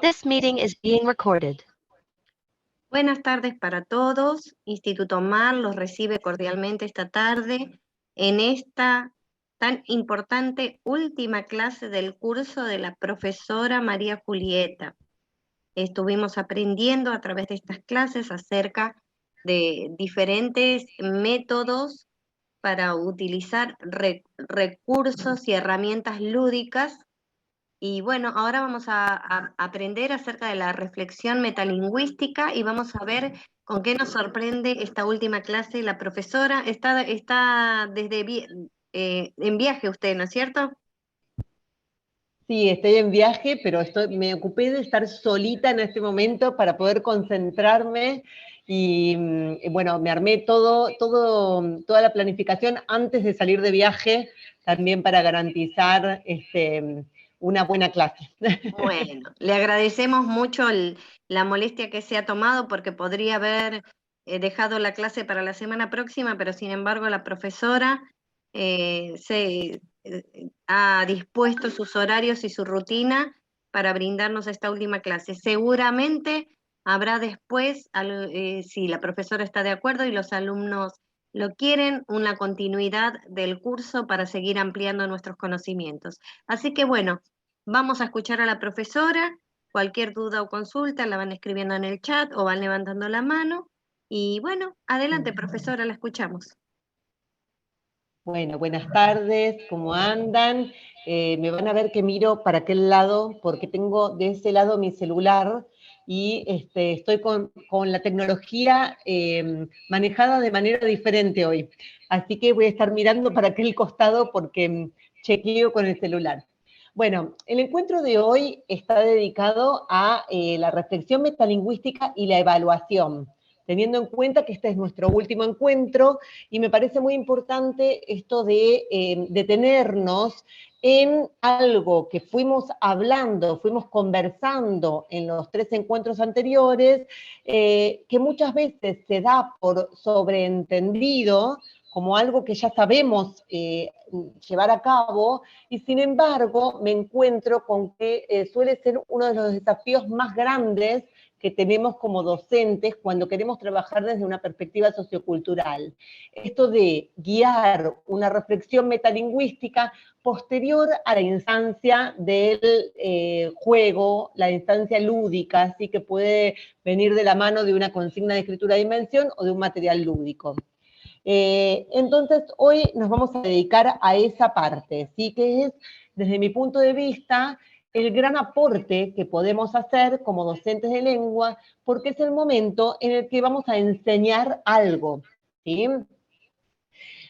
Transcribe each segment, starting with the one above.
This meeting is being recorded. Buenas tardes para todos. Instituto MAR los recibe cordialmente esta tarde en esta tan importante última clase del curso de la profesora María Julieta. Estuvimos aprendiendo a través de estas clases acerca de diferentes métodos para utilizar recursos y herramientas lúdicas. Y bueno, ahora vamos a aprender acerca de la reflexión metalingüística y vamos a ver con qué nos sorprende esta última clase la profesora. Está en viaje usted, ¿no es cierto? Sí, estoy en viaje, pero me ocupé de estar solita en este momento para poder concentrarme y bueno, me armé toda la planificación antes de salir de viaje, también para garantizar una buena clase. Bueno, le agradecemos mucho la molestia que se ha tomado porque podría haber dejado la clase para la semana próxima, pero sin embargo la profesora ha dispuesto sus horarios y su rutina para brindarnos esta última clase. Seguramente habrá después, si la profesora está de acuerdo y los alumnos lo quieren, una continuidad del curso para seguir ampliando nuestros conocimientos. Así que bueno, vamos a escuchar a la profesora. Cualquier duda o consulta la van escribiendo en el chat o van levantando la mano. Y bueno, adelante profesora, la escuchamos. Bueno, buenas tardes, ¿cómo andan? Me van a ver que miro para aquel lado, porque tengo de ese lado mi celular y estoy con la tecnología manejada de manera diferente hoy. Así que voy a estar mirando para aquel costado porque chequeo con el celular. Bueno, el encuentro de hoy está dedicado a la reflexión metalingüística y la evaluación, teniendo en cuenta que este es nuestro último encuentro, y me parece muy importante esto de detenernos en algo que fuimos hablando, fuimos conversando en los 3 encuentros anteriores, que muchas veces se da por sobreentendido, como algo que ya sabemos llevar a cabo, y sin embargo me encuentro con que suele ser uno de los desafíos más grandes que tenemos como docentes cuando queremos trabajar desde una perspectiva sociocultural. Esto de guiar una reflexión metalingüística posterior a la instancia del juego, la instancia lúdica, así que puede venir de la mano de una consigna de escritura de dimensión o de un material lúdico. Entonces, hoy nos vamos a dedicar a esa parte, ¿sí? Que es, desde mi punto de vista, el gran aporte que podemos hacer como docentes de lengua, porque es el momento en el que vamos a enseñar algo, ¿sí?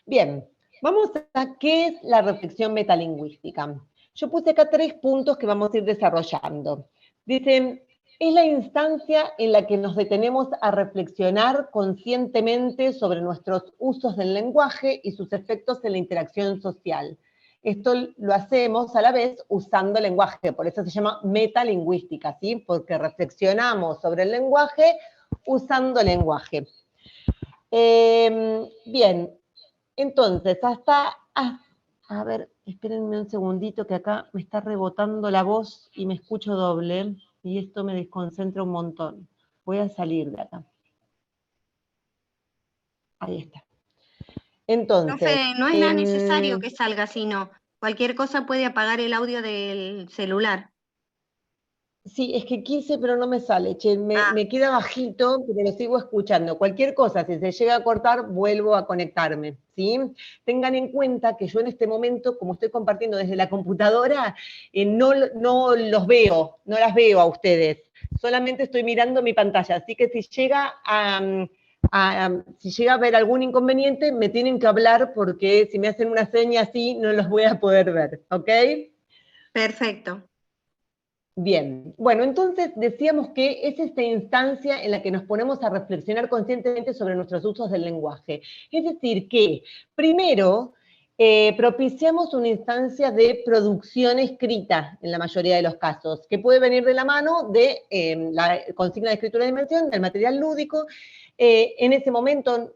Bien, vamos a qué es la reflexión metalingüística. Yo puse acá 3 puntos que vamos a ir desarrollando. Dicen, es la instancia en la que nos detenemos a reflexionar conscientemente sobre nuestros usos del lenguaje y sus efectos en la interacción social. Esto lo hacemos a la vez usando lenguaje, por eso se llama metalingüística, ¿sí? Porque reflexionamos sobre el lenguaje usando lenguaje. Bien, entonces, a ver, espérenme un segundito que acá me está rebotando la voz y me escucho doble, y esto me desconcentra un montón. Voy a salir de acá. Ahí está. Entonces, profe, no es necesario que salga, sino cualquier cosa puede apagar el audio del celular. Sí, es que quise, pero no me sale. Che, me queda bajito, pero lo sigo escuchando. Cualquier cosa, si se llega a cortar, vuelvo a conectarme, ¿sí? Tengan en cuenta que yo en este momento, como estoy compartiendo desde la computadora, no los veo, no las veo a ustedes. Solamente estoy mirando mi pantalla. Así que si llega a haber algún inconveniente, me tienen que hablar porque si me hacen una seña así, no los voy a poder ver, ¿ok? Perfecto. Bien, bueno, entonces decíamos que es esta instancia en la que nos ponemos a reflexionar conscientemente sobre nuestros usos del lenguaje. Es decir, que primero propiciamos una instancia de producción escrita en la mayoría de los casos, que puede venir de la mano de la consigna de escritura de dimensión, del material lúdico. En ese momento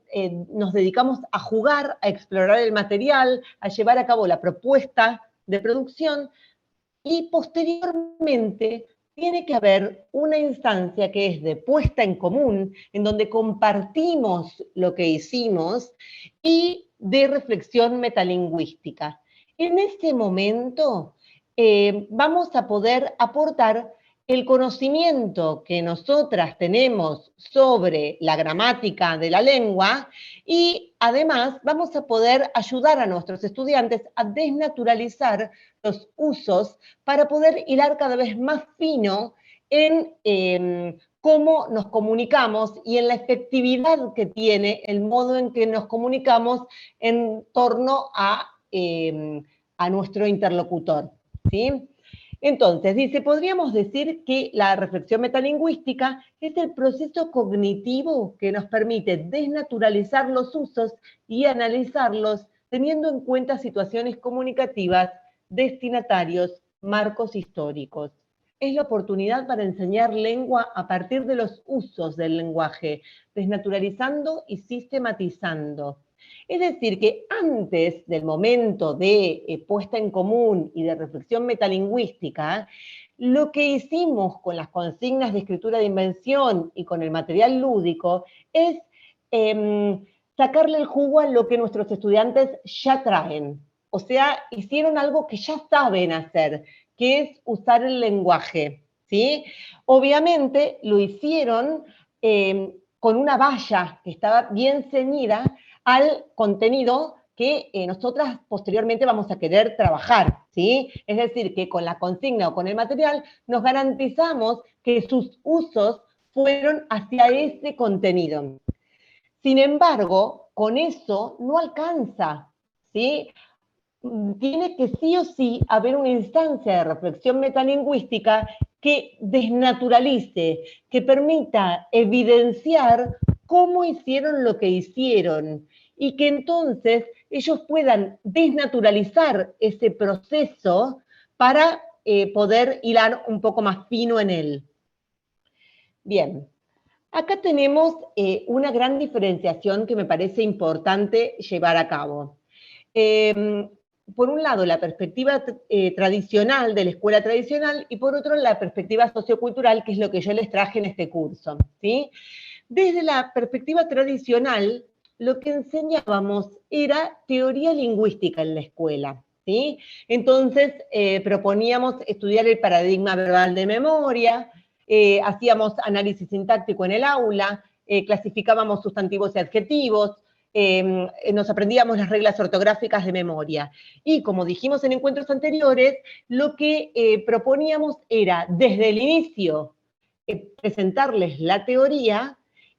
nos dedicamos a jugar, a explorar el material, a llevar a cabo la propuesta de producción, y posteriormente tiene que haber una instancia que es de puesta en común, en donde compartimos lo que hicimos, y de reflexión metalingüística. En ese momento vamos a poder aportar el conocimiento que nosotras tenemos sobre la gramática de la lengua, y además vamos a poder ayudar a nuestros estudiantes a desnaturalizar los usos para poder hilar cada vez más fino en cómo nos comunicamos y en la efectividad que tiene el modo en que nos comunicamos en torno a nuestro interlocutor, ¿sí? Entonces, dice, podríamos decir que la reflexión metalingüística es el proceso cognitivo que nos permite desnaturalizar los usos y analizarlos teniendo en cuenta situaciones comunicativas, destinatarios, marcos históricos. Es la oportunidad para enseñar lengua a partir de los usos del lenguaje, desnaturalizando y sistematizando. Es decir, que antes del momento de puesta en común y de reflexión metalingüística, lo que hicimos con las consignas de escritura de invención y con el material lúdico es sacarle el jugo a lo que nuestros estudiantes ya traen. O sea, hicieron algo que ya saben hacer, que es usar el lenguaje, ¿sí? Obviamente lo hicieron con una valla que estaba bien ceñida al contenido que nosotras posteriormente vamos a querer trabajar, ¿sí? Es decir, que con la consigna o con el material nos garantizamos que sus usos fueron hacia ese contenido. Sin embargo, con eso no alcanza, ¿sí? Tiene que sí o sí haber una instancia de reflexión metalingüística que desnaturalice, que permita evidenciar cómo hicieron lo que hicieron, y que entonces ellos puedan desnaturalizar ese proceso para poder hilar un poco más fino en él. Bien, acá tenemos una gran diferenciación que me parece importante llevar a cabo. Por un lado, la perspectiva tradicional de la escuela tradicional, y por otro, la perspectiva sociocultural, que es lo que yo les traje en este curso, ¿sí? Desde la perspectiva tradicional, lo que enseñábamos era teoría lingüística en la escuela, ¿sí? Entonces, proponíamos estudiar el paradigma verbal de memoria, hacíamos análisis sintáctico en el aula, clasificábamos sustantivos y adjetivos, nos aprendíamos las reglas ortográficas de memoria. Y como dijimos en encuentros anteriores, lo que proponíamos era, desde el inicio, presentarles la teoría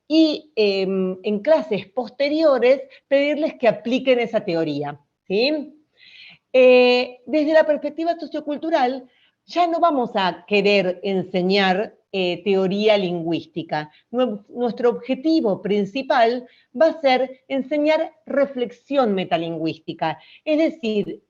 y en clases posteriores pedirles que apliquen esa teoría, ¿sí? Desde la perspectiva sociocultural, ya no vamos a querer enseñar teoría lingüística. Nuestro objetivo principal va a ser enseñar reflexión metalingüística, es decir,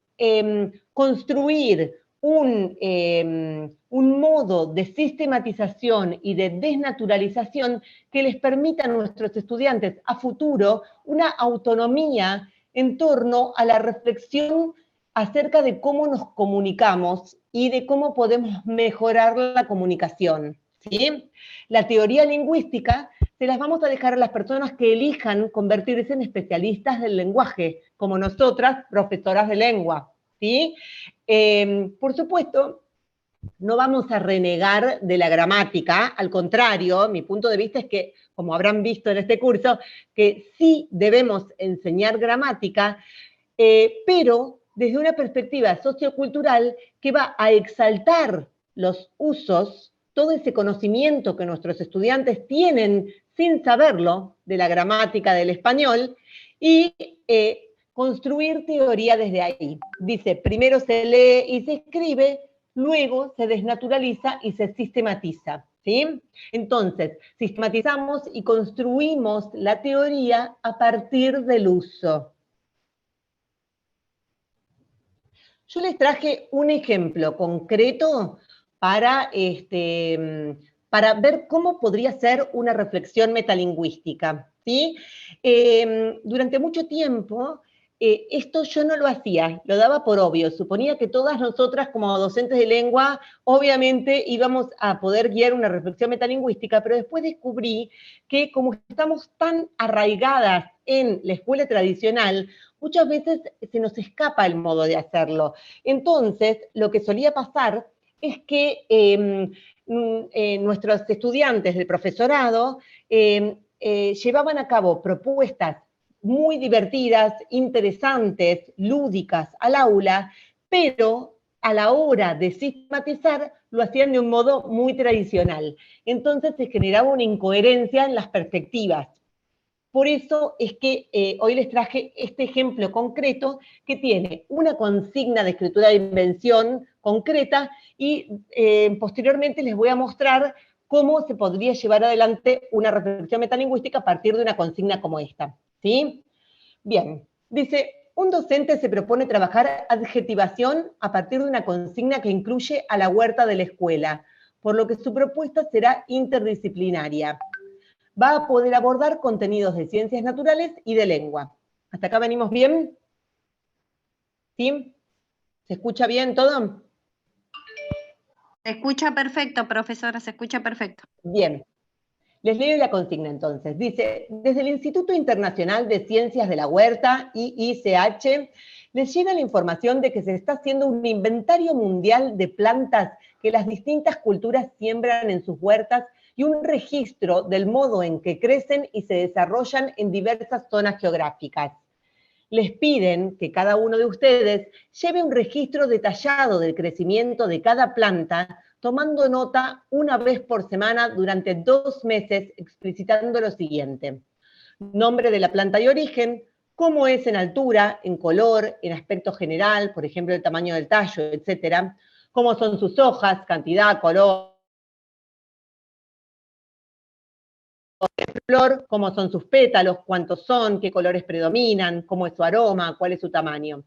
construir un modo de sistematización y de desnaturalización que les permita a nuestros estudiantes a futuro una autonomía en torno a la reflexión acerca de cómo nos comunicamos y de cómo podemos mejorar la comunicación, ¿sí? La teoría lingüística se las vamos a dejar a las personas que elijan convertirse en especialistas del lenguaje, como nosotras, profesoras de lengua, ¿sí? Por supuesto, no vamos a renegar de la gramática, al contrario, mi punto de vista es que, como habrán visto en este curso, que sí debemos enseñar gramática, pero desde una perspectiva sociocultural que va a exaltar los usos, todo ese conocimiento que nuestros estudiantes tienen sin saberlo de la gramática del español, y construir teoría desde ahí. Dice, primero se lee y se escribe, luego se desnaturaliza y se sistematiza, ¿sí? Entonces, sistematizamos y construimos la teoría a partir del uso. Yo les traje un ejemplo concreto para ver cómo podría ser una reflexión metalingüística, ¿sí? Durante mucho tiempo esto yo no lo hacía, lo daba por obvio. Suponía que todas nosotras como docentes de lengua, obviamente íbamos a poder guiar una reflexión metalingüística, pero después descubrí que como estamos tan arraigadas en la escuela tradicional, muchas veces se nos escapa el modo de hacerlo. Entonces, lo que solía pasar es que nuestros estudiantes del profesorado llevaban a cabo propuestas muy divertidas, interesantes, lúdicas al aula, pero a la hora de sistematizar lo hacían de un modo muy tradicional. Entonces se generaba una incoherencia en las perspectivas. Por eso es que hoy les traje este ejemplo concreto que tiene una consigna de escritura de invención concreta y posteriormente les voy a mostrar cómo se podría llevar adelante una reflexión metalingüística a partir de una consigna como esta. ¿Sí? Bien, dice, un docente se propone trabajar adjetivación a partir de una consigna que incluye a la huerta de la escuela, por lo que su propuesta será interdisciplinaria. Va a poder abordar contenidos de ciencias naturales y de lengua. ¿Hasta acá venimos bien? ¿Sí? ¿Se escucha bien todo? Se escucha perfecto, profesora, se escucha perfecto. Bien. Les leo la consigna entonces. Dice, desde el Instituto Internacional de Ciencias de la Huerta, IICH, les llega la información de que se está haciendo un inventario mundial de plantas que las distintas culturas siembran en sus huertas y un registro del modo en que crecen y se desarrollan en diversas zonas geográficas. Les piden que cada uno de ustedes lleve un registro detallado del crecimiento de cada planta, tomando nota una vez por semana durante 2 meses, explicitando lo siguiente: nombre de la planta y origen, cómo es en altura, en color, en aspecto general, por ejemplo, el tamaño del tallo, etcétera, cómo son sus hojas, cantidad, color, flor, cómo son sus pétalos, cuántos son, qué colores predominan, cómo es su aroma, cuál es su tamaño.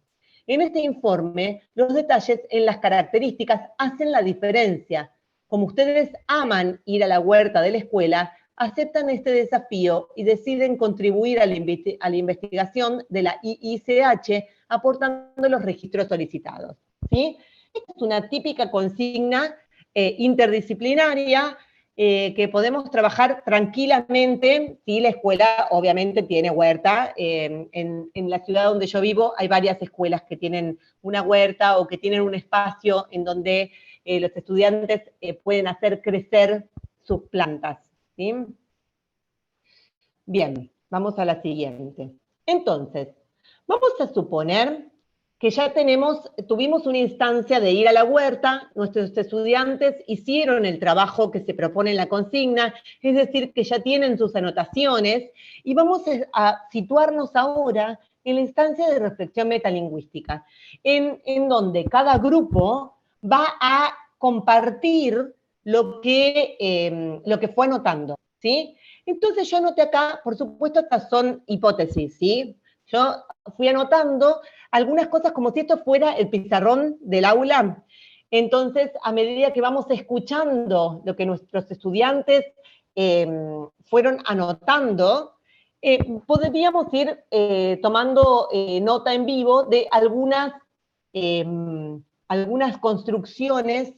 En este informe, los detalles en las características hacen la diferencia. Como ustedes aman ir a la huerta de la escuela, aceptan este desafío y deciden contribuir a la investigación de la IICH aportando los registros solicitados. ¿Sí? Esta es una típica consigna interdisciplinaria que podemos trabajar tranquilamente si la escuela obviamente tiene huerta. En la ciudad donde yo vivo hay varias escuelas que tienen una huerta o que tienen un espacio en donde los estudiantes pueden hacer crecer sus plantas. ¿Sí? Bien, vamos a la siguiente. Entonces, vamos a suponer que ya tuvimos una instancia de ir a la huerta, nuestros estudiantes hicieron el trabajo que se propone en la consigna, es decir, que ya tienen sus anotaciones, y vamos a situarnos ahora en la instancia de reflexión metalingüística, en donde cada grupo va a compartir lo que fue anotando, ¿sí? Entonces yo anoté acá, por supuesto, estas son hipótesis, ¿sí? Yo fui anotando algunas cosas como si esto fuera el pizarrón del aula. Entonces, a medida que vamos escuchando lo que nuestros estudiantes fueron anotando, podríamos ir tomando nota en vivo de algunas construcciones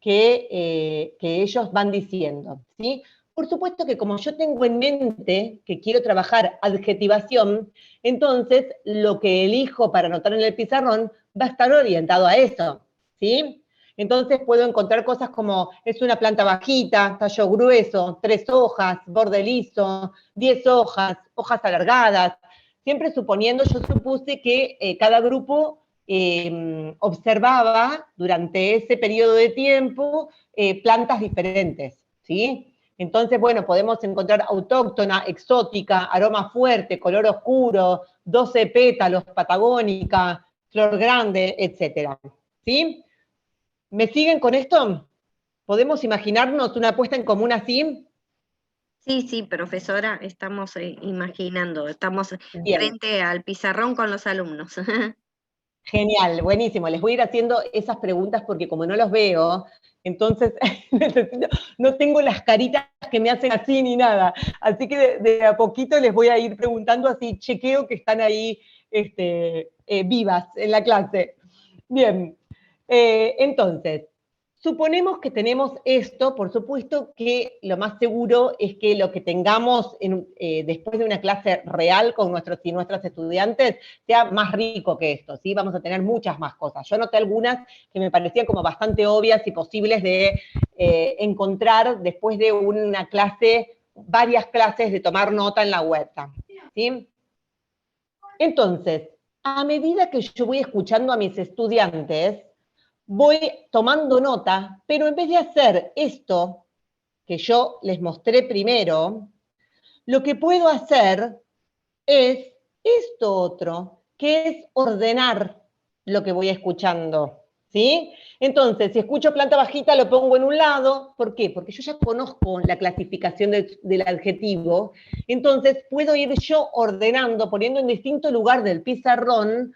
que ellos van diciendo, ¿sí? Por supuesto que como yo tengo en mente que quiero trabajar adjetivación, entonces lo que elijo para anotar en el pizarrón va a estar orientado a eso, ¿sí? Entonces puedo encontrar cosas como, es una planta bajita, tallo grueso, 3 hojas, borde liso, 10 hojas, hojas alargadas, siempre suponiendo, yo supuse que cada grupo observaba durante ese periodo de tiempo plantas diferentes, ¿sí? Entonces, bueno, podemos encontrar autóctona, exótica, aroma fuerte, color oscuro, 12 pétalos, patagónica, flor grande, etc. ¿Sí? ¿Me siguen con esto? ¿Podemos imaginarnos una puesta en común así? Sí, sí, profesora, estamos imaginando, estamos Bien. frente al pizarrón con los alumnos. Genial, buenísimo. Les voy a ir haciendo esas preguntas porque como no los veo, entonces no tengo las caritas que me hacen así ni nada. Así que de a poquito les voy a ir preguntando, así chequeo que están ahí vivas en la clase. Bien, entonces, suponemos que tenemos esto, por supuesto que lo más seguro es que lo que tengamos después de una clase real con nuestros y nuestras estudiantes sea más rico que esto, ¿sí? Vamos a tener muchas más cosas. Yo noté algunas que me parecían como bastante obvias y posibles de encontrar después de una clase, varias clases de tomar nota en la web, ¿sí? Entonces, a medida que yo voy escuchando a mis estudiantes, voy tomando nota, pero en vez de hacer esto que yo les mostré primero, lo que puedo hacer es esto otro, que es ordenar lo que voy escuchando, ¿sí? Entonces, si escucho planta bajita, lo pongo en un lado. ¿Por qué? Porque yo ya conozco la clasificación del adjetivo, entonces puedo ir yo ordenando, poniendo en distinto lugar del pizarrón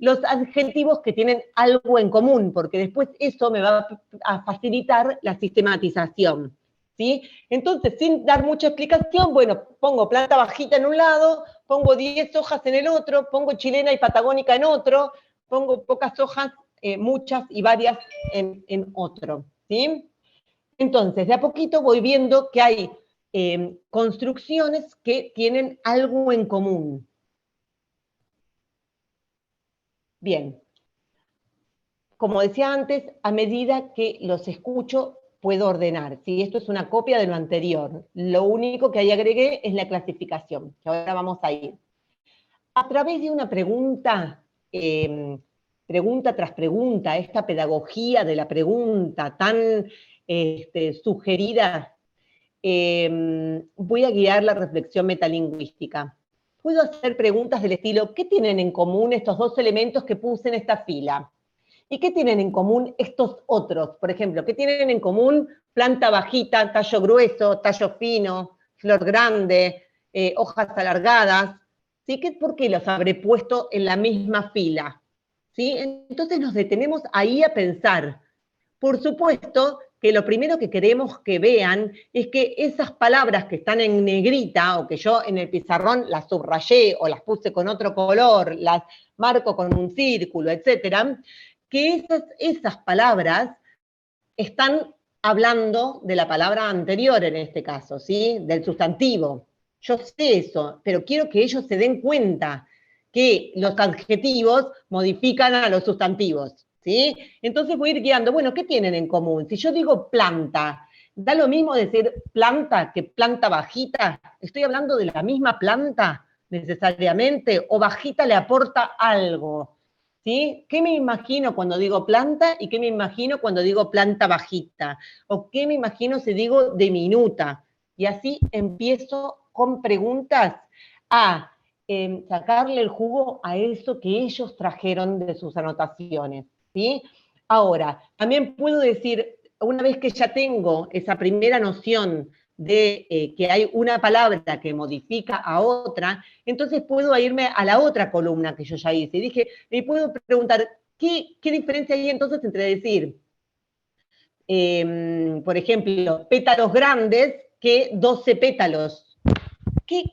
los adjetivos que tienen algo en común, porque después eso me va a facilitar la sistematización, ¿sí? Entonces, sin dar mucha explicación, bueno, pongo planta bajita en un lado, pongo 10 hojas en el otro, pongo chilena y patagónica en otro, pongo pocas hojas, muchas y varias en otro, ¿sí? Entonces, de a poquito voy viendo que hay construcciones que tienen algo en común. Bien, como decía antes, a medida que los escucho, puedo ordenar, ¿sí? Esto es una copia de lo anterior. Lo único que ahí agregué es la clasificación, que ahora vamos a ir. A través de una pregunta, pregunta tras pregunta, esta pedagogía de la pregunta tan sugerida, voy a guiar la reflexión metalingüística. Puedo hacer preguntas del estilo, ¿qué tienen en común estos dos elementos que puse en esta fila? ¿Y qué tienen en común estos otros? Por ejemplo, ¿qué tienen en común planta bajita, tallo grueso, tallo fino, flor grande, hojas alargadas? ¿Sí? ¿Por qué los habré puesto en la misma fila? ¿Sí? Entonces nos detenemos ahí a pensar. Por supuesto que lo primero que queremos que vean es que esas palabras que están en negrita o que yo en el pizarrón las subrayé o las puse con otro color, las marco con un círculo, etcétera, que esas palabras están hablando de la palabra anterior en este caso, ¿sí? Del sustantivo. Yo sé eso, pero quiero que ellos se den cuenta que los adjetivos modifican a los sustantivos, ¿sí? Entonces voy a ir guiando, bueno, ¿qué tienen en común? Si yo digo planta, ¿da lo mismo decir planta que planta bajita? ¿Estoy hablando de la misma planta necesariamente? ¿O bajita le aporta algo? ¿Sí? ¿Qué me imagino cuando digo planta y qué me imagino cuando digo planta bajita? ¿O qué me imagino si digo diminuta? Y así empiezo con preguntas a sacarle el jugo a eso que ellos trajeron de sus anotaciones, ¿sí? Ahora, también puedo decir, una vez que ya tengo esa primera noción de que hay una palabra que modifica a otra, entonces puedo irme a la otra columna que yo ya hice. Y dije, me puedo preguntar, ¿qué diferencia hay entonces entre decir, por ejemplo, pétalos grandes que 12 pétalos? ¿Qué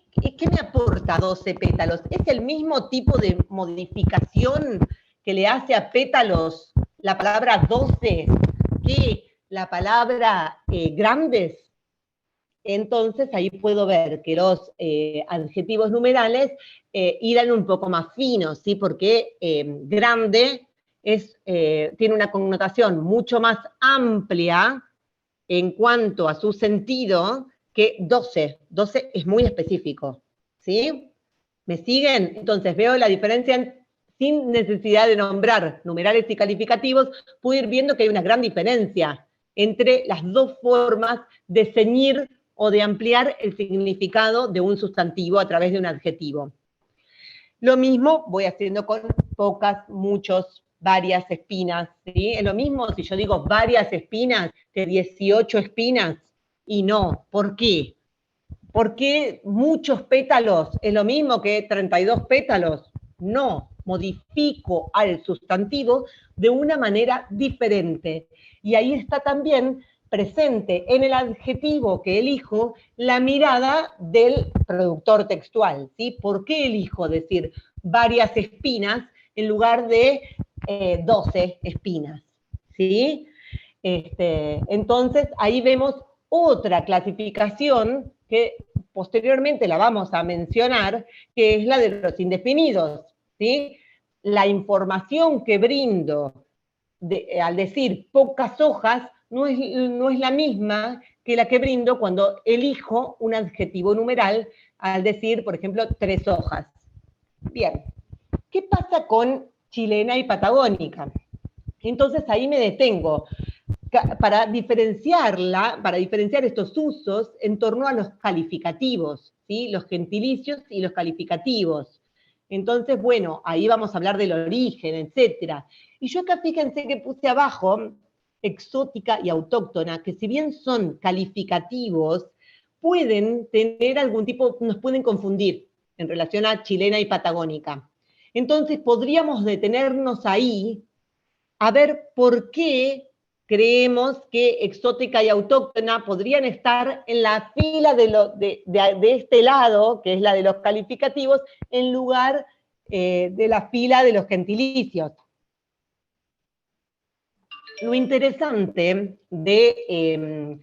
me aporta 12 pétalos? ¿Es el mismo tipo de modificación que le hace a pétalos la palabra 12 que la palabra grandes? Entonces ahí puedo ver que los adjetivos numerales irán un poco más finos, ¿sí? Porque grande tiene una connotación mucho más amplia en cuanto a su sentido que 12. 12 es muy específico, ¿sí? ¿Me siguen? Entonces veo la diferencia sin necesidad de nombrar numerales y calificativos, puedo ir viendo que hay una gran diferencia entre las dos formas de ceñir o de ampliar el significado de un sustantivo a través de un adjetivo. Lo mismo voy haciendo con pocas, muchos, varias espinas, ¿sí? Es lo mismo si yo digo varias espinas que 18 espinas, y no. ¿Por qué? ¿Por qué muchos pétalos es lo mismo que 32 pétalos? No, modifico al sustantivo de una manera diferente. Y ahí está también presente en el adjetivo que elijo la mirada del productor textual, ¿sí? ¿Por qué elijo decir varias espinas en lugar de 12 espinas, ¿sí? Entonces, ahí vemos otra clasificación que posteriormente la vamos a mencionar, que es la de los indefinidos, ¿sí? La información que brindo al decir pocas hojas no es la misma que la que brindo cuando elijo un adjetivo numeral al decir, por ejemplo, 3 hojas. Bien, ¿qué pasa con chilena y patagónica? Entonces ahí me detengo para diferenciar estos usos en torno a los calificativos, ¿sí? Los gentilicios y los calificativos. Entonces, bueno, ahí vamos a hablar del origen, etc. Y yo acá fíjense que puse abajo exótica y autóctona, que si bien son calificativos, pueden tener algún tipo, nos pueden confundir en relación a chilena y patagónica. Entonces podríamos detenernos ahí a ver por qué creemos que exótica y autóctona podrían estar en la fila de este lado, que es la de los calificativos, en lugar de la fila de los gentilicios. Lo interesante de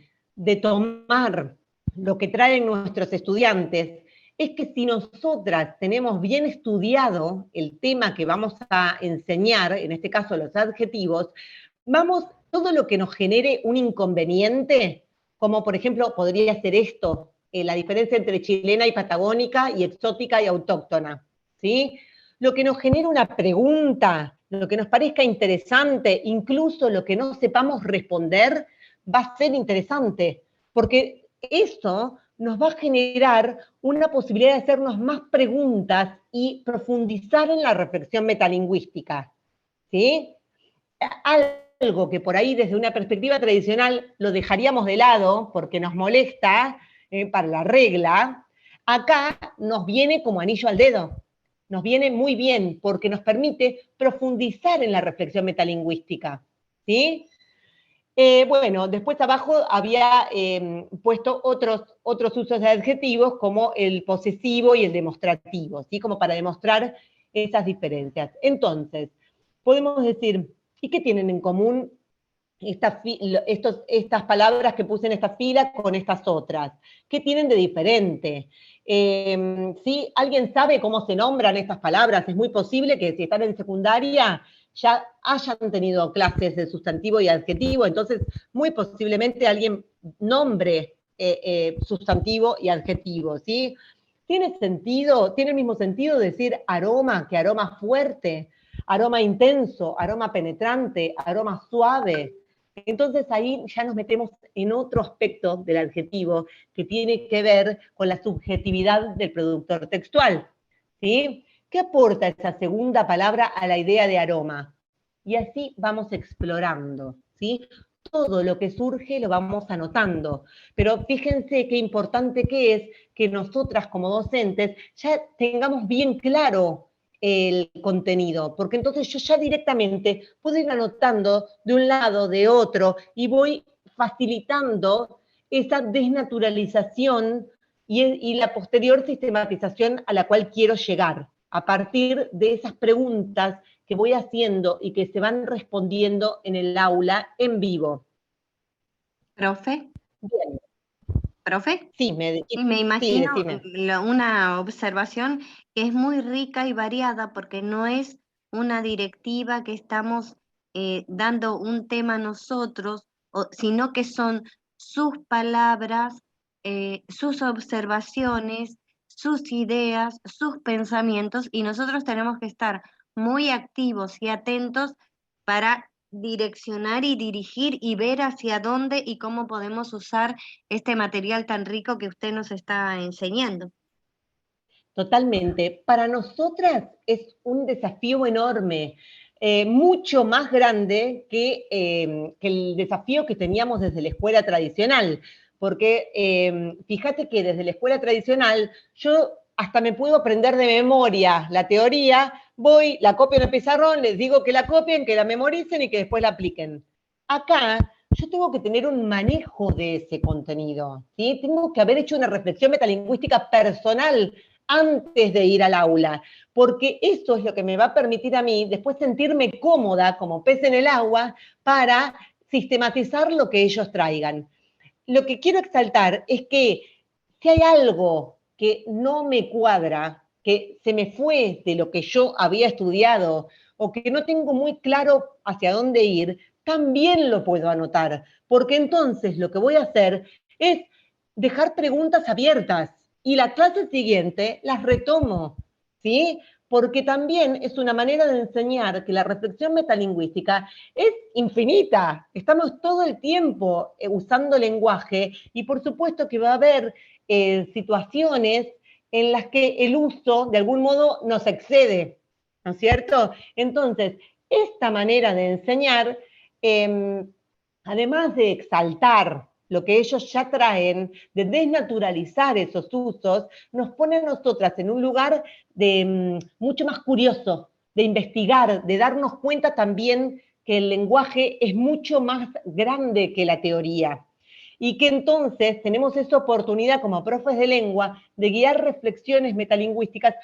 tomar lo que traen nuestros estudiantes es que si nosotras tenemos bien estudiado el tema que vamos a enseñar, en este caso los adjetivos, todo lo que nos genere un inconveniente, como por ejemplo podría ser esto, la diferencia entre chilena y patagónica y exótica y autóctona, ¿sí? Lo que nos genera una pregunta, lo que nos parezca interesante, incluso lo que no sepamos responder, va a ser interesante, porque eso nos va a generar una posibilidad de hacernos más preguntas y profundizar en la reflexión metalingüística, ¿sí? Algo que por ahí desde una perspectiva tradicional lo dejaríamos de lado porque nos molesta para la regla, acá nos viene como anillo al dedo. Nos viene muy bien porque nos permite profundizar en la reflexión metalingüística, ¿sí? Bueno, después abajo había puesto otros usos de adjetivos como el posesivo y el demostrativo, ¿sí? Como para demostrar esas diferencias. Entonces, podemos decir, ¿y qué tienen en común estas palabras que puse en esta fila con estas otras? ¿Qué tienen de diferente? ¿Sí? ¿Alguien sabe cómo se nombran estas palabras? Es muy posible que si están en secundaria ya hayan tenido clases de sustantivo y adjetivo, entonces muy posiblemente alguien nombre sustantivo y adjetivo, ¿sí? ¿Tiene el mismo sentido decir aroma que aroma fuerte, aroma intenso, aroma penetrante, aroma suave? Entonces ahí ya nos metemos en otro aspecto del adjetivo que tiene que ver con la subjetividad del productor textual, ¿sí? ¿Qué aporta esa segunda palabra a la idea de aroma? Y así vamos explorando, ¿sí? Todo lo que surge lo vamos anotando, pero fíjense qué importante que es que nosotras como docentes ya tengamos bien claro el contenido, porque entonces yo ya directamente puedo ir anotando de un lado, de otro, y voy facilitando esa desnaturalización y la posterior sistematización a la cual quiero llegar, a partir de esas preguntas que voy haciendo y que se van respondiendo en el aula en vivo. ¿Profe? Bien. ¿Profe? Sí, me imagino decime. una observación que es muy rica y variada porque no es una directiva que estamos dando un tema nosotros, sino que son sus palabras, sus observaciones, sus ideas, sus pensamientos, y nosotros tenemos que estar muy activos y atentos para direccionar y dirigir y ver hacia dónde y cómo podemos usar este material tan rico que usted nos está enseñando. Totalmente. Para nosotras es un desafío enorme, mucho más grande que el desafío que teníamos desde la escuela tradicional, porque fíjate que desde la escuela tradicional yo hasta me puedo aprender de memoria la teoría, voy, la copio en el pizarrón, les digo que la copien, que la memoricen y que después la apliquen. Acá yo tengo que tener un manejo de ese contenido, ¿sí? Tengo que haber hecho una reflexión metalingüística personal antes de ir al aula, porque eso es lo que me va a permitir a mí después sentirme cómoda como pez en el agua para sistematizar lo que ellos traigan. Lo que quiero exaltar es que si hay algo que no me cuadra, que se me fue de lo que yo había estudiado o que no tengo muy claro hacia dónde ir, también lo puedo anotar, porque entonces lo que voy a hacer es dejar preguntas abiertas y la clase siguiente las retomo, ¿sí? Porque también es una manera de enseñar que la reflexión metalingüística es infinita. Estamos todo el tiempo usando lenguaje y por supuesto que va a haber situaciones en las que el uso de algún modo nos excede, ¿no es cierto? Entonces, esta manera de enseñar, además de exaltar lo que ellos ya traen, de desnaturalizar esos usos, nos pone a nosotras en un lugar de mucho más curioso, de investigar, de darnos cuenta también que el lenguaje es mucho más grande que la teoría. Y que entonces tenemos esa oportunidad como profes de lengua de guiar reflexiones metalingüísticas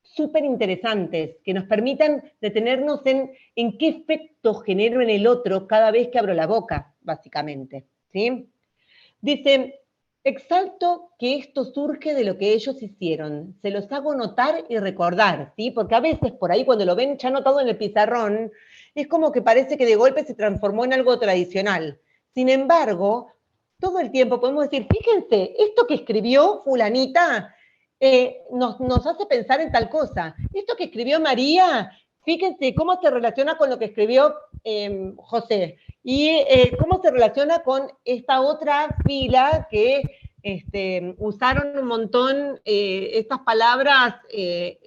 súper interesantes, que nos permitan detenernos en qué efecto genero en el otro cada vez que abro la boca, básicamente, ¿sí? Dice, exalto que esto surge de lo que ellos hicieron, se los hago notar y recordar, ¿sí? Porque a veces por ahí cuando lo ven ya anotado en el pizarrón, es como que parece que de golpe se transformó en algo tradicional. Sin embargo, todo el tiempo podemos decir, fíjense, esto que escribió fulanita nos hace pensar en tal cosa. Esto que escribió María, fíjense cómo se relaciona con lo que escribió José. Y cómo se relaciona con esta otra fila que usaron un montón estas palabras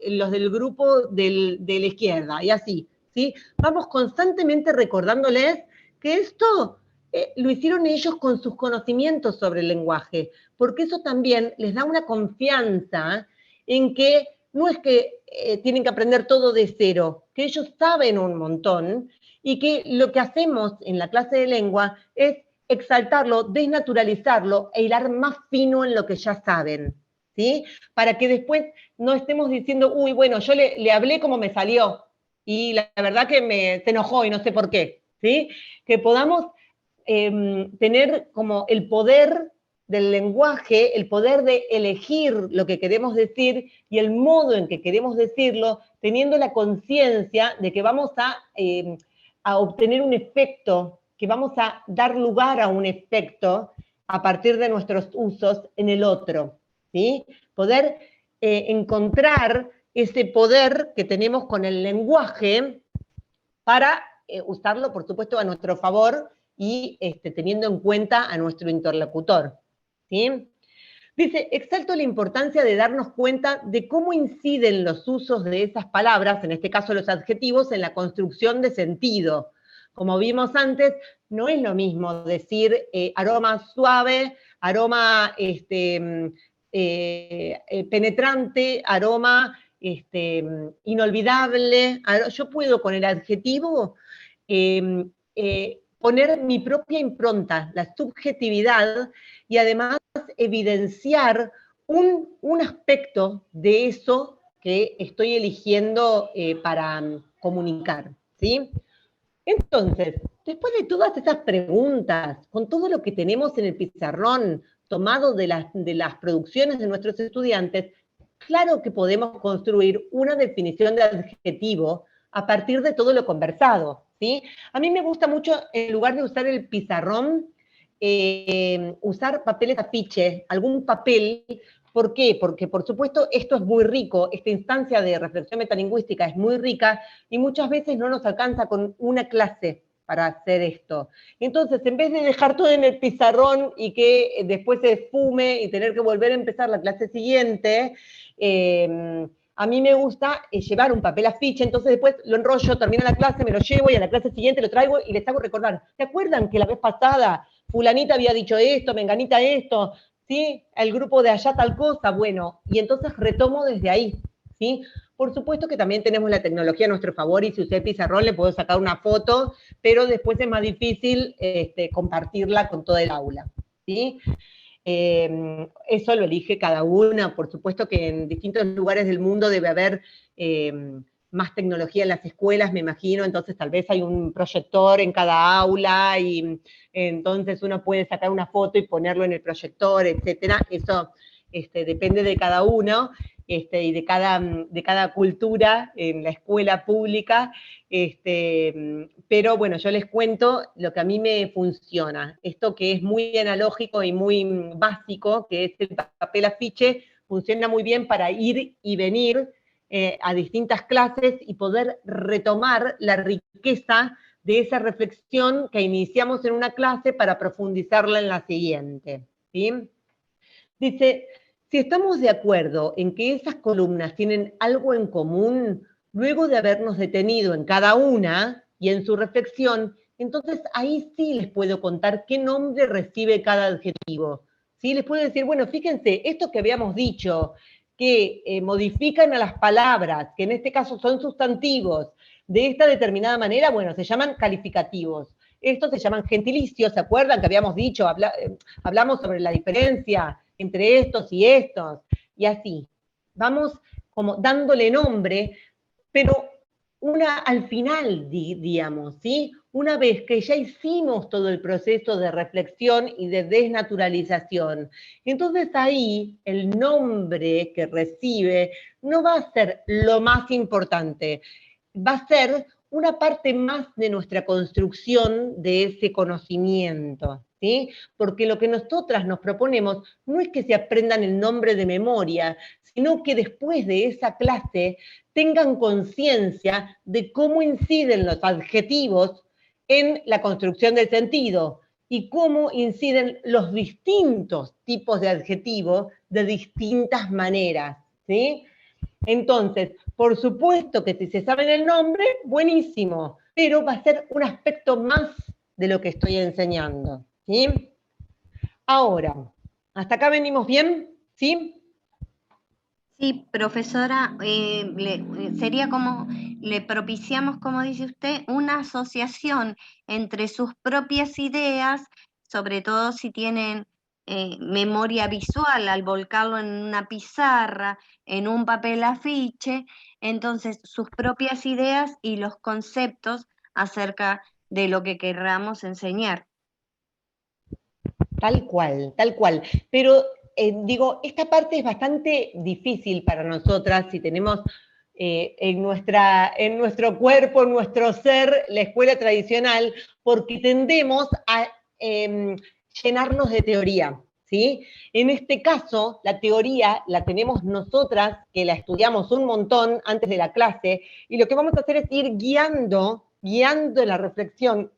los del grupo de la izquierda, y así, ¿sí? Vamos constantemente recordándoles que esto lo hicieron ellos con sus conocimientos sobre el lenguaje, porque eso también les da una confianza en que no es que tienen que aprender todo de cero, que ellos saben un montón, y que lo que hacemos en la clase de lengua es exaltarlo, desnaturalizarlo e hilar más fino en lo que ya saben, ¿sí? Para que después no estemos diciendo, uy, bueno, yo le hablé como me salió, y la verdad que se enojó y no sé por qué, ¿sí? Que podamos tener como el poder del lenguaje, el poder de elegir lo que queremos decir y el modo en que queremos decirlo, teniendo la conciencia de que vamos a obtener un efecto, que vamos a dar lugar a un efecto a partir de nuestros usos en el otro, ¿sí? Poder encontrar ese poder que tenemos con el lenguaje para usarlo, por supuesto, a nuestro favor y teniendo en cuenta a nuestro interlocutor, ¿sí? Dice, exalto la importancia de darnos cuenta de cómo inciden los usos de esas palabras, en este caso los adjetivos, en la construcción de sentido. Como vimos antes, no es lo mismo decir aroma suave, aroma penetrante, aroma inolvidable. Yo puedo con el adjetivo poner mi propia impronta, la subjetividad, y además evidenciar un aspecto de eso que estoy eligiendo para comunicar, ¿sí? Entonces, después de todas esas preguntas, con todo lo que tenemos en el pizarrón, tomado de las producciones de nuestros estudiantes, claro que podemos construir una definición de adjetivo a partir de todo lo conversado, ¿sí? A mí me gusta mucho, en lugar de usar el pizarrón, usar papeles afiche, algún papel. ¿Por qué? Porque, por supuesto, esto es muy rico, esta instancia de reflexión metalingüística es muy rica y muchas veces no nos alcanza con una clase para hacer esto. Entonces, en vez de dejar todo en el pizarrón y que después se esfume y tener que volver a empezar la clase siguiente, a mí me gusta llevar un papel afiche, entonces después lo enrollo, termino la clase, me lo llevo y a la clase siguiente lo traigo y les hago recordar. ¿Se acuerdan que la vez pasada fulanita había dicho esto, menganita esto, ¿sí? El grupo de allá tal cosa, bueno, y entonces retomo desde ahí, ¿sí? Por supuesto que también tenemos la tecnología a nuestro favor y si usé pizarrón le puedo sacar una foto, pero después es más difícil compartirla con todo el aula, ¿sí? Eso lo elige cada una. Por supuesto que en distintos lugares del mundo debe haber más tecnología en las escuelas, me imagino, entonces tal vez hay un proyector en cada aula y entonces uno puede sacar una foto y ponerlo en el proyector, etcétera. Eso depende de cada uno y de cada cultura en la escuela pública. Pero bueno, yo les cuento lo que a mí me funciona. Esto que es muy analógico y muy básico, que es el papel afiche, funciona muy bien para ir y venir a distintas clases y poder retomar la riqueza de esa reflexión que iniciamos en una clase para profundizarla en la siguiente, ¿sí? Dice, si estamos de acuerdo en que esas columnas tienen algo en común, luego de habernos detenido en cada una y en su reflexión, entonces ahí sí les puedo contar qué nombre recibe cada adjetivo. ¿Sí? Les puedo decir, bueno, fíjense, esto que habíamos dicho, que modifican a las palabras, que en este caso son sustantivos, de esta determinada manera, bueno, se llaman calificativos. Estos se llaman gentilicios, ¿se acuerdan que habíamos dicho, hablamos sobre la diferencia entre estos y estos? Y así, vamos como dándole nombre, pero al final, digamos, ¿sí? Una vez que ya hicimos todo el proceso de reflexión y de desnaturalización, entonces ahí el nombre que recibe no va a ser lo más importante, va a ser una parte más de nuestra construcción de ese conocimiento, ¿sí? Porque lo que nosotras nos proponemos no es que se aprendan el nombre de memoria, sino que después de esa clase tengan conciencia de cómo inciden los adjetivos en la construcción del sentido y cómo inciden los distintos tipos de adjetivos de distintas maneras, ¿sí? Entonces, por supuesto que si se saben el nombre, buenísimo, pero va a ser un aspecto más de lo que estoy enseñando, ¿sí? Ahora, ¿hasta acá venimos bien? ¿Sí? Sí, profesora, sería como, le propiciamos, como dice usted, una asociación entre sus propias ideas, sobre todo si tienen memoria visual, al volcarlo en una pizarra, en un papel afiche, entonces sus propias ideas y los conceptos acerca de lo que querramos enseñar. Tal cual, tal cual. Pero digo, esta parte es bastante difícil para nosotras si tenemos en nuestro cuerpo, en nuestro ser, la escuela tradicional, porque tendemos a llenarnos de teoría, ¿sí? En este caso, la teoría la tenemos nosotras, que la estudiamos un montón antes de la clase, y lo que vamos a hacer es ir guiando la reflexión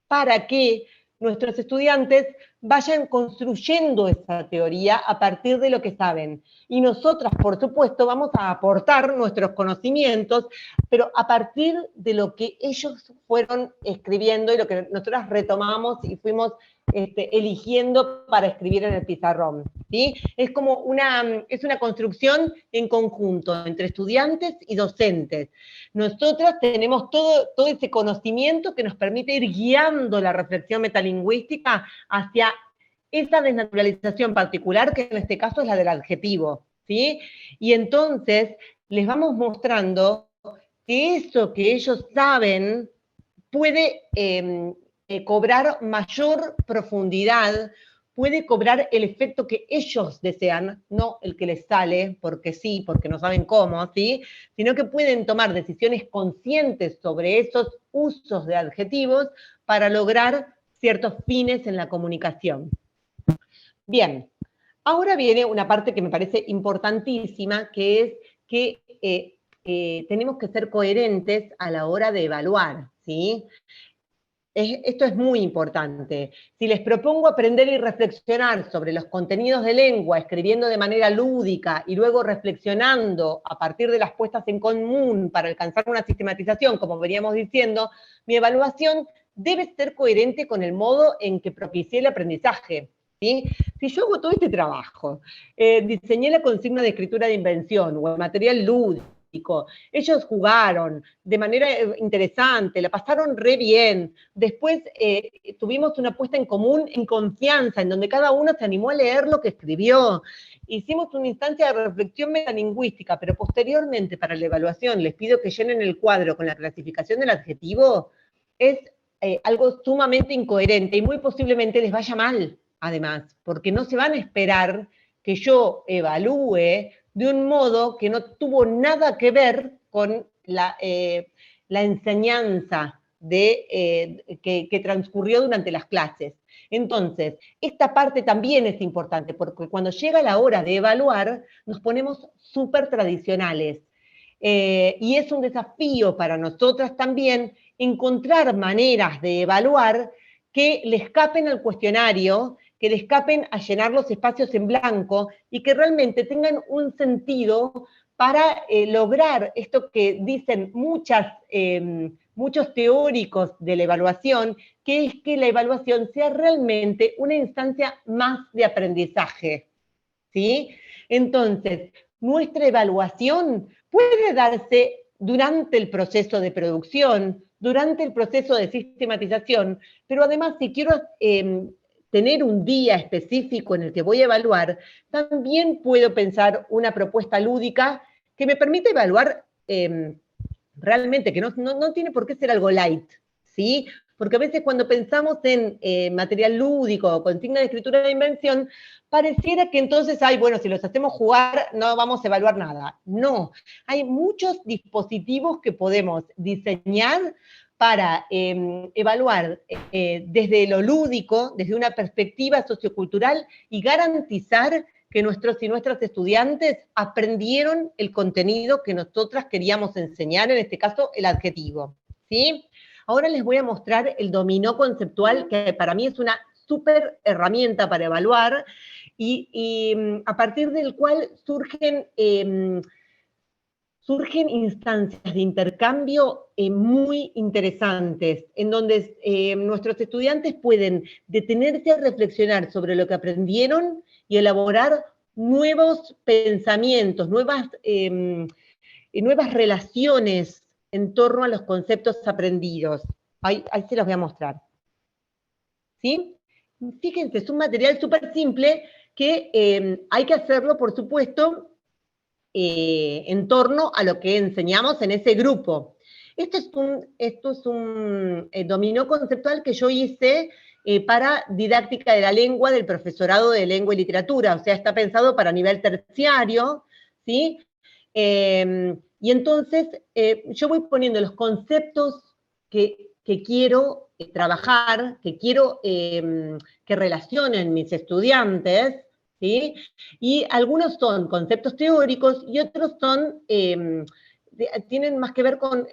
para que nuestros estudiantes vayan construyendo esa teoría a partir de lo que saben. Y nosotras, por supuesto, vamos a aportar nuestros conocimientos, pero a partir de lo que ellos fueron escribiendo y lo que nosotras retomamos y fuimos eligiendo para escribir en el pizarrón, ¿sí? Es como una construcción en conjunto entre estudiantes y docentes. Nosotras tenemos todo ese conocimiento que nos permite ir guiando la reflexión metalingüística hacia esa desnaturalización particular, que en este caso es la del adjetivo, ¿sí? Y entonces les vamos mostrando que eso que ellos saben puede cobrar mayor profundidad, puede cobrar el efecto que ellos desean, no el que les sale porque sí, porque no saben cómo, ¿sí? Sino que pueden tomar decisiones conscientes sobre esos usos de adjetivos para lograr ciertos fines en la comunicación. Bien, ahora viene una parte que me parece importantísima, que es que tenemos que ser coherentes a la hora de evaluar, ¿sí? Esto es muy importante. Si les propongo aprender y reflexionar sobre los contenidos de lengua, escribiendo de manera lúdica y luego reflexionando a partir de las puestas en común para alcanzar una sistematización, como veníamos diciendo, mi evaluación debe ser coherente con el modo en que propicié el aprendizaje, ¿sí? Si yo hago todo este trabajo, diseñé la consigna de escritura de invención o el material lúdico, lúdico. Ellos jugaron de manera interesante, la pasaron re bien. Después tuvimos una puesta en común en confianza, en donde cada uno se animó a leer lo que escribió. Hicimos una instancia de reflexión metalingüística, pero posteriormente para la evaluación les pido que llenen el cuadro con la clasificación del adjetivo. Es algo sumamente incoherente y muy posiblemente les vaya mal, además, porque no se van a esperar que yo evalúe de un modo que no tuvo nada que ver con la enseñanza que transcurrió durante las clases. Entonces, esta parte también es importante, porque cuando llega la hora de evaluar, nos ponemos súper tradicionales. Y es un desafío para nosotras también encontrar maneras de evaluar que le escapen al cuestionario, que le escapen a llenar los espacios en blanco y que realmente tengan un sentido para lograr esto que dicen muchos teóricos de la evaluación, que es que la evaluación sea realmente una instancia más de aprendizaje, ¿sí? Entonces, nuestra evaluación puede darse durante el proceso de producción, durante el proceso de sistematización, pero además si quiero tener un día específico en el que voy a evaluar, también puedo pensar una propuesta lúdica que me permita evaluar realmente, que no tiene por qué ser algo light, ¿sí? Porque a veces cuando pensamos en material lúdico o consigna de escritura de invención, pareciera que entonces, bueno, si los hacemos jugar no vamos a evaluar nada. No, hay muchos dispositivos que podemos diseñar para evaluar desde lo lúdico, desde una perspectiva sociocultural y garantizar que nuestros y nuestras estudiantes aprendieron el contenido que nosotras queríamos enseñar, en este caso el adjetivo, ¿sí? Ahora les voy a mostrar el dominó conceptual, que para mí es una súper herramienta para evaluar, y a partir del cual surgen instancias de intercambio muy interesantes, en donde nuestros estudiantes pueden detenerse a reflexionar sobre lo que aprendieron y elaborar nuevos pensamientos, nuevas relaciones en torno a los conceptos aprendidos. Ahí se los voy a mostrar. ¿Sí? Fíjense, es un material súper simple que hay que hacerlo, por supuesto, en torno a lo que enseñamos en ese grupo. Esto es un dominó conceptual que yo hice para didáctica de la lengua del profesorado de lengua y literatura, o sea, está pensado para nivel terciario, ¿sí? Y entonces yo voy poniendo los conceptos que quiero trabajar, que quiero que relacionen mis estudiantes, ¿sí? Y algunos son conceptos teóricos y otros son, tienen más que ver con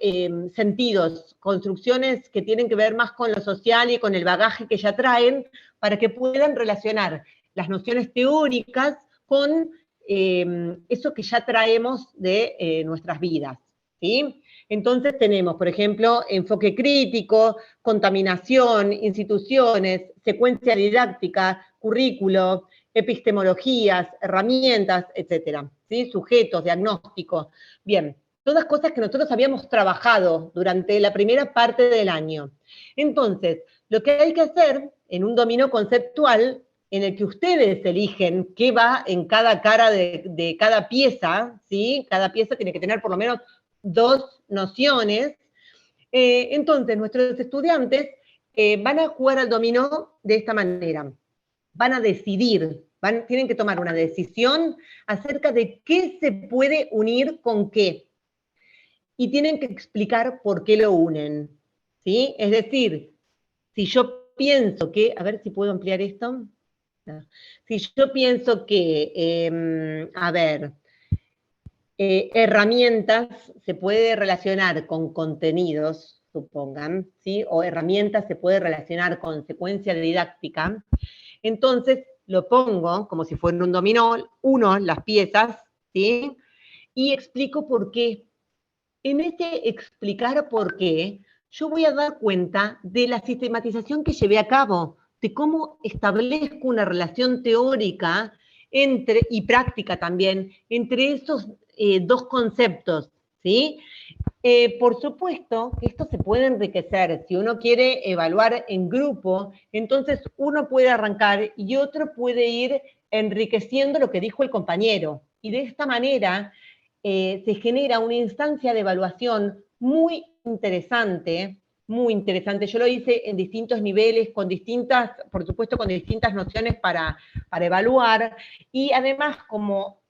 sentidos, construcciones que tienen que ver más con lo social y con el bagaje que ya traen, para que puedan relacionar las nociones teóricas con eso que ya traemos de nuestras vidas, ¿sí? Entonces tenemos, por ejemplo, enfoque crítico, contaminación, instituciones, secuencia didáctica, currículo, epistemologías, herramientas, etcétera, ¿sí? Sujetos, diagnóstico. Bien, todas cosas que nosotros habíamos trabajado durante la primera parte del año. Entonces, lo que hay que hacer en un dominó conceptual, en el que ustedes eligen qué va en cada cara de cada pieza, ¿sí? Cada pieza tiene que tener por lo menos 2 nociones. Entonces, nuestros estudiantes van a jugar al dominó de esta manera. Van a decidir, tienen que tomar una decisión acerca de qué se puede unir con qué. Y tienen que explicar por qué lo unen, ¿sí? Es decir, si yo pienso que, a ver si puedo ampliar esto. No. Si yo pienso que, herramientas se puede relacionar con contenidos, supongan, ¿sí? O herramientas se puede relacionar con secuencia didáctica, entonces lo pongo como si fuera un dominó, uno las piezas, ¿sí? Y explico por qué. En ese explicar por qué, yo voy a dar cuenta de la sistematización que llevé a cabo, de cómo establezco una relación teórica y práctica también entre esos 2 conceptos, ¿sí? Por supuesto que esto se puede enriquecer. Si uno quiere evaluar en grupo, entonces uno puede arrancar y otro puede ir enriqueciendo lo que dijo el compañero. Y de esta manera se genera una instancia de evaluación muy interesante, muy interesante. Yo lo hice en distintos niveles, con distintas, por supuesto, con distintas nociones para evaluar, y además como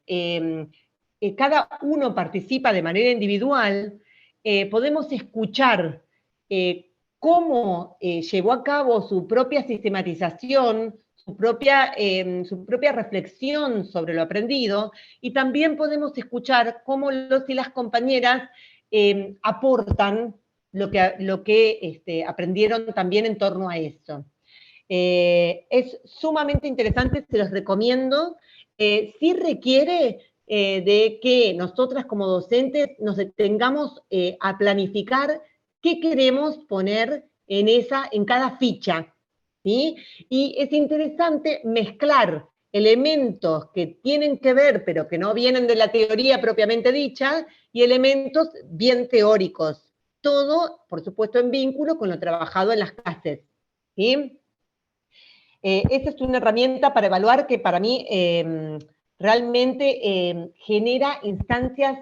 cada uno participa de manera individual, podemos escuchar cómo llevó a cabo su propia sistematización, su propia reflexión sobre lo aprendido, y también podemos escuchar cómo los y las compañeras aportan lo que aprendieron también en torno a eso. Es sumamente interesante, se los recomiendo. Sí requiere de que nosotras como docentes nos detengamos a planificar qué queremos poner en cada ficha, ¿sí? Y es interesante mezclar elementos que tienen que ver, pero que no vienen de la teoría propiamente dicha, y elementos bien teóricos. Todo, por supuesto, en vínculo con lo trabajado en las clases, ¿sí? Esa es una herramienta para evaluar que para mí realmente genera instancias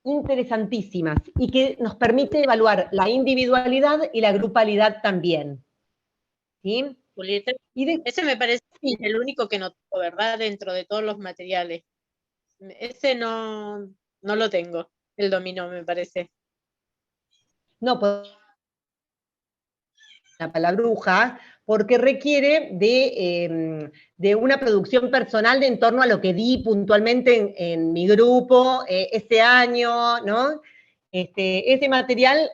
interesantísimas y que nos permite evaluar la individualidad y la grupalidad también. ¿Sí? Julieta, ese me parece el único que no tengo, ¿verdad? Dentro de todos los materiales. Ese no lo tengo, el dominó, me parece. No, pues la palabruja, porque requiere de una producción personal de en torno a lo que di puntualmente en mi grupo ese año, ¿no? Ese material